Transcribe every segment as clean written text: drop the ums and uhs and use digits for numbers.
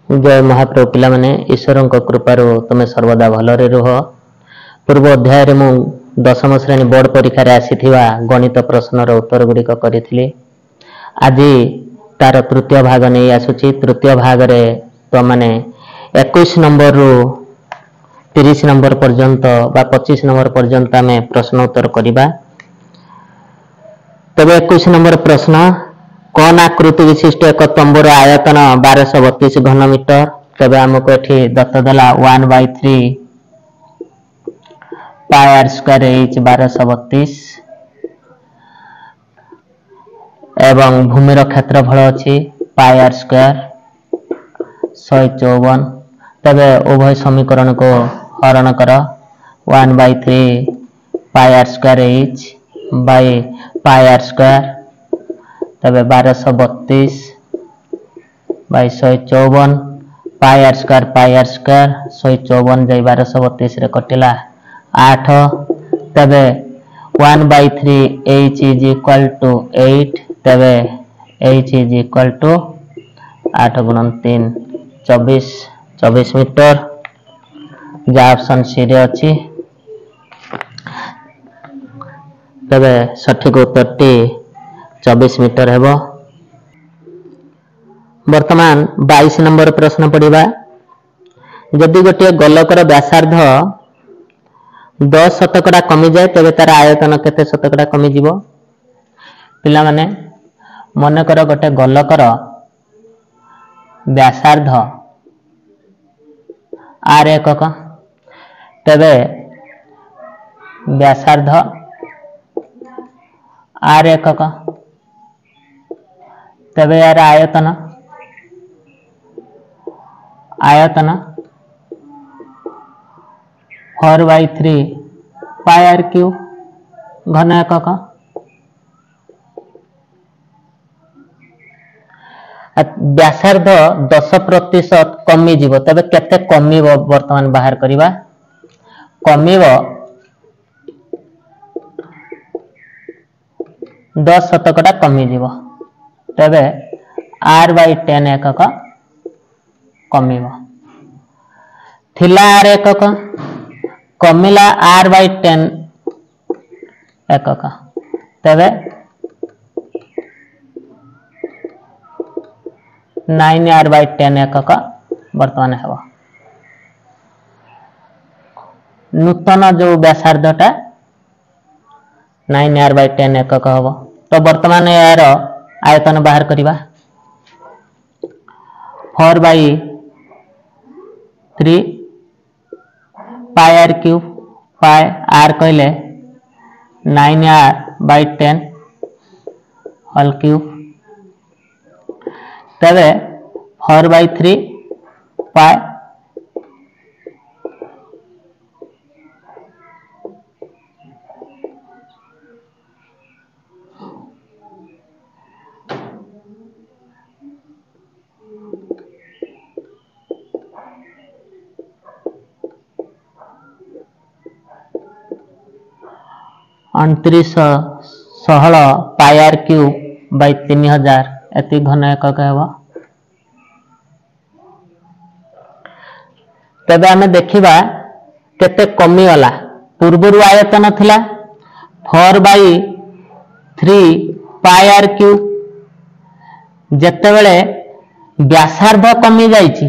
जय महाप्रभु पिला माने ईश्वर कृपार तुम सर्वदा भलरे रुह। पूर्व अध्याय मु दशम श्रेणी बोर्ड परीक्षा आसी गणित प्रश्नर उत्तर गुड़िक करी। आज तार तृतीय भाग नहीं आसुची। तृतीय भाग रे तो माने 21 नंबर रु 30 नंबर पर्यंत बा 25 नंबर पर्यंत आम प्रश्न उत्तर करिबा। तबे 21 नंबर प्रश्न, कौन आकृति विशिष्ट एक तंबूर आयतन 1232 घन मीटर। तबे आमको एठी दत्त देला 1/3 पाई आर स्क्वायर एच 1232 एवं भूमिर क्षेत्रफल अछि पाई आर स्क्वायर 154। तबे उभय समीकरण को हरण कर 1/3 pi r square h by pi r square. तबे 1232 बाय 154 पाई आर स्क्वायर 154 जाई 1232 रे कटिला 8। तबे 1/3 h is equal to 8। तबे h is equal to 8 गुणन 3 24 मीटर जा ऑप्शन सी रे अछि। तबे सठिक उत्तर टी 24 मीटर हेबो। वर्तमान 22 नंबर प्रश्न पढ़िबा। यदि गोटे गोलकर व्यासार्ध 10 शतकड़ा कमी जाए तबे तार आयतन केते शतकड़ा कमी जीवो। पिला माने मन कर गोटे गोलकर व्यासार्ध r एकक। तबे व्यासार्ध r एकक। तबे यार आयतन 4/3 पाई आर क्यूब घन एकक। व्यासार्ध 10% कमी जीवो तबे केते कमीबो वर्तमान बाहर करिबा। कमीबो 10 शतकड़ा कमी जीवो तबे r/10 एकक कमीबो। थिला r एकक कमिला r/10 एकक। तबे 9r/10 एकक वर्तमान हेबो। नूतन जो व्यासार्धटा 9r/10 एकक हेबो। तो वर्तमान यार आयतन बाहर करिबा। 4/3 पाई आर क्यूब पाई आर कहले 9r/10 होल क्यूब। तबे 4/3 पाई अणतीस 16 पाई आर क्यूब बाय 3000 एति घन एकक हेबो। तबे आमे देखिबा केते कमी वाला। पूर्वरु आयतन थिला 4/3 पाई आर क्यूब। जते बेले व्यासार्ध कमी जाईची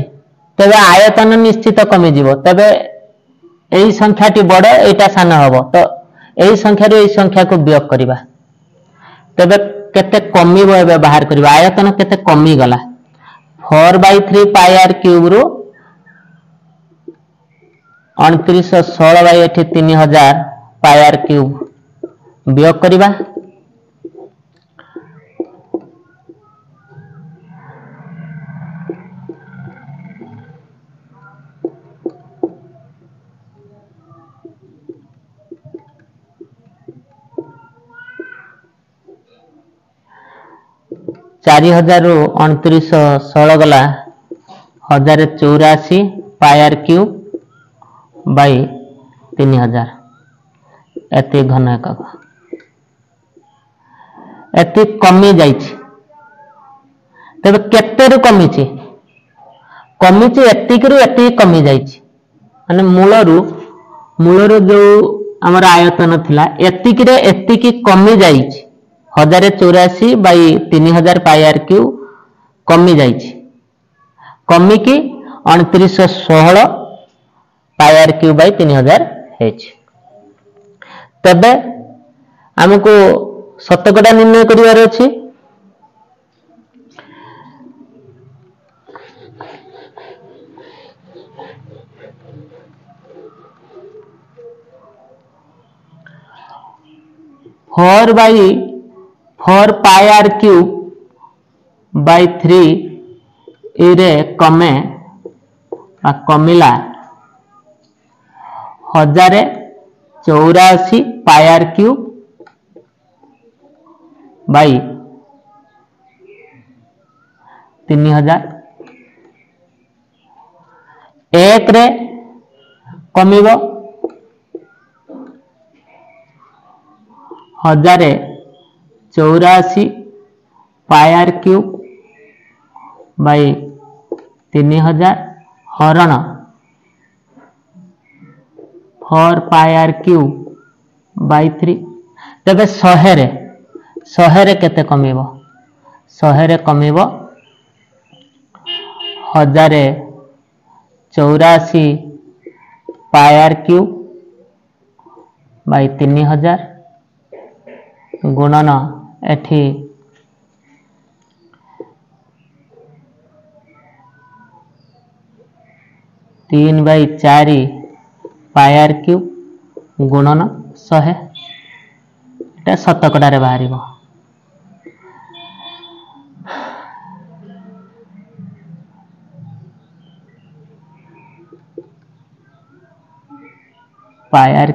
तबे आयतन निश्चित कमी जीवो। तबे एई संख्याटी बड़ एटा सान हबो। तो एई संख्या रो एई संख्या को वियोग करिबा। तबे केते कमीबो एबे बाहर करिबा। आयतन केते कमी गला 4/3 पाई आर क्यूब रु 2916 बाय एठी 3000 पाई आर क्यूब वियोग करिबा। चारि हजार रु 2916 गला 1084 पाई आर क्यूब बाय 3000 एति घन एकक। एति कमी जाईची तबे केते रु कमी छी कमी एति कमी जाइछि माने मूलरू जो आमर आयतन थिला एतिकी कमी जाइछि 1084 बाई 3000 पाई आर क्यू कमी जाइछि कमी की 2916 पाई आर क्यू बाई 3000 हेछि तबे हमको शतकड़ा निर्णय करिवार अछि four pi r cube by 3 इरे कमे कमिला 1084 पाई आर क्यूब बाई 3000 एक रे कमिबो 1084 पाई आर क्यूब बाई 3000 हरण 4 पाई आर क्यूब बाई 3 तबे 100 रे केते कमिबो 100 रे कमिबो 1084 पाई आर क्यूब बाई 3000 गुणन एठी 3/4 पाई आर क्यूब गुणन 100 एटा शतकड़ा रे बाहरिबो पाई आर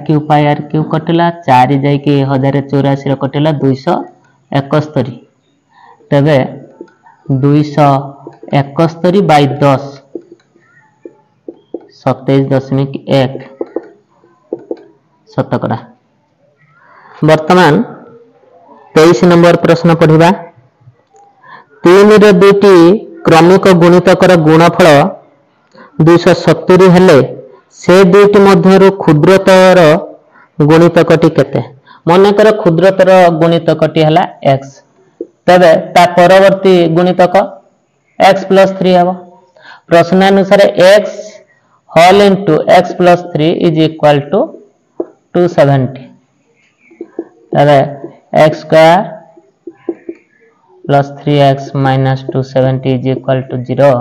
क्यूब कटिला 4 जाइके 1084 रे कटिला 271 तबे 271 बाई 10 27.1 शतकड़ा वर्तमान 23 नंबर प्रश्न पढ़िबा 3 रे दुईटी क्रमिक गुणितकर गुणफल 270 हेले से दुईटी मध्यरु क्षुद्रतर गुणितकटी केते मनकर क्षुद्रतर गुणितकटी हला x तबे ता परवर्ती गुणितक x + 3 हबो प्रश्नानुसार x whole into x + 3 is equal to 270 तबे x square plus 3x minus 270 is equal to 0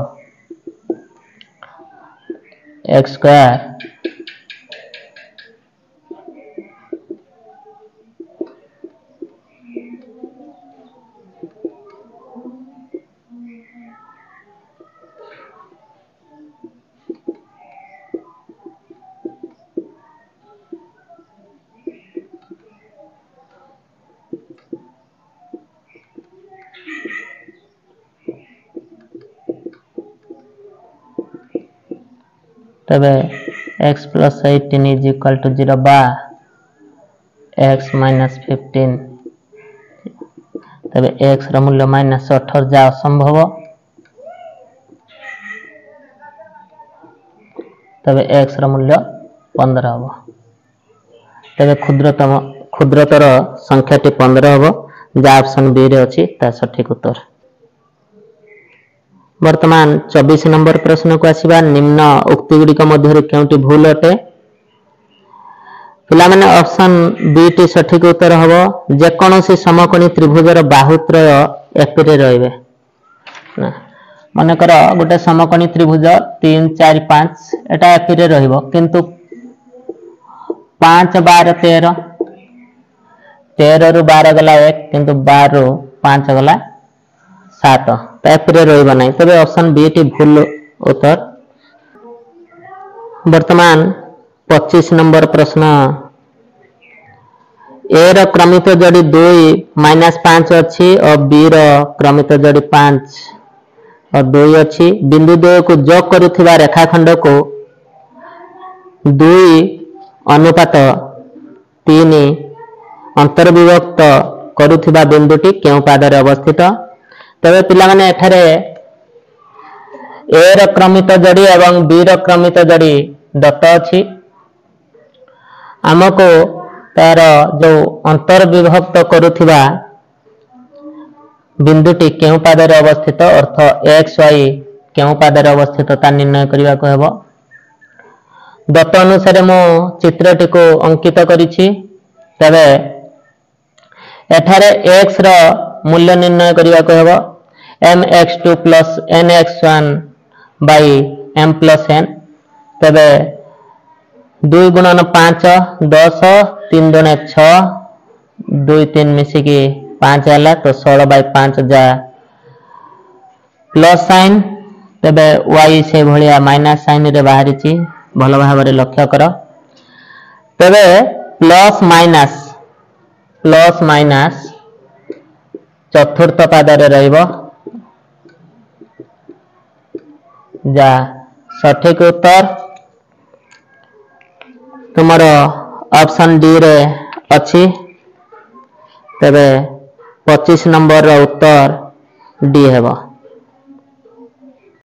x square तबे x plus 18 is equal to 0 बा x minus 15 तबे x रा मूल्य minus 18 जा असंभव तबे x रा मूल्य 15 हबो तबे क्षुद्रतर संख्याटी 15 हबो जा ऑप्शन बी रे अछि ता सठिक उत्तर वर्तमान 24 नंबर प्रश्न को आसीबा निम्न उक्ति गुडी का मध्य केउटी भूल अटे पिला माने ऑप्शन बी टी सठिक उत्तर हबो जे कोनोसी समकोणी त्रिभुजर बाहुत्रय एपिरे रहबे ना माने कर गोटे समकोणी त्रिभुज 3 4 5 एटा एपिरे रहइबो किंतु 5 12 13 13 रु 12 गला 1 किंतु 12 रु 5 गला 7 तापरे रहइबा नै तबे ऑप्शन बी टी भूल उत्तर वर्तमान 25 नंबर प्रश्न ए र क्रमित जोड़ी 2 -5 अछि और बी र क्रमित जोड़ी 5 और 2 अछि बिंदु 2 को जोग करूथिबा रेखाखंड को 2 अनुपात 3 अंतर्विभक्त करूथिबा बिंदुटी केउ पादरे अवस्थित तबे पिला माने एठारे ए ର क्रमित जोड़ी एवं बी ର क्रमित जोड़ी दत्त अछि हमको तार जो अंतर विभक्त करुथिबा बिंदुटी केउ पादरे अवस्थित अर्थ एक्स वाई केउ पादरे अवस्थित ता निर्णय करिवा को हेबो दत्त अनुसार मो चित्रटी को अंकित करिछि तबे एठारे x रो मूल्य निर्णय करिवा को हेबो mx2 plus nx1 by m plus n तबे 2 गुणन 5 10 3 दुने 6 2 3 मिसी की 5 हला तो 16 by 5 जा प्लस साइन तबे y से भलिया माइनस साइन रे बाहरी छि भलो भाबरे लक्ष्य करो तबे प्लस माइनस चतुर्थ पादरे रहइबो जा सठिक उत्तर तुम्हारो ऑप्शन डी रे अछि तबे 25 नंबर रो उत्तर डी हेबो।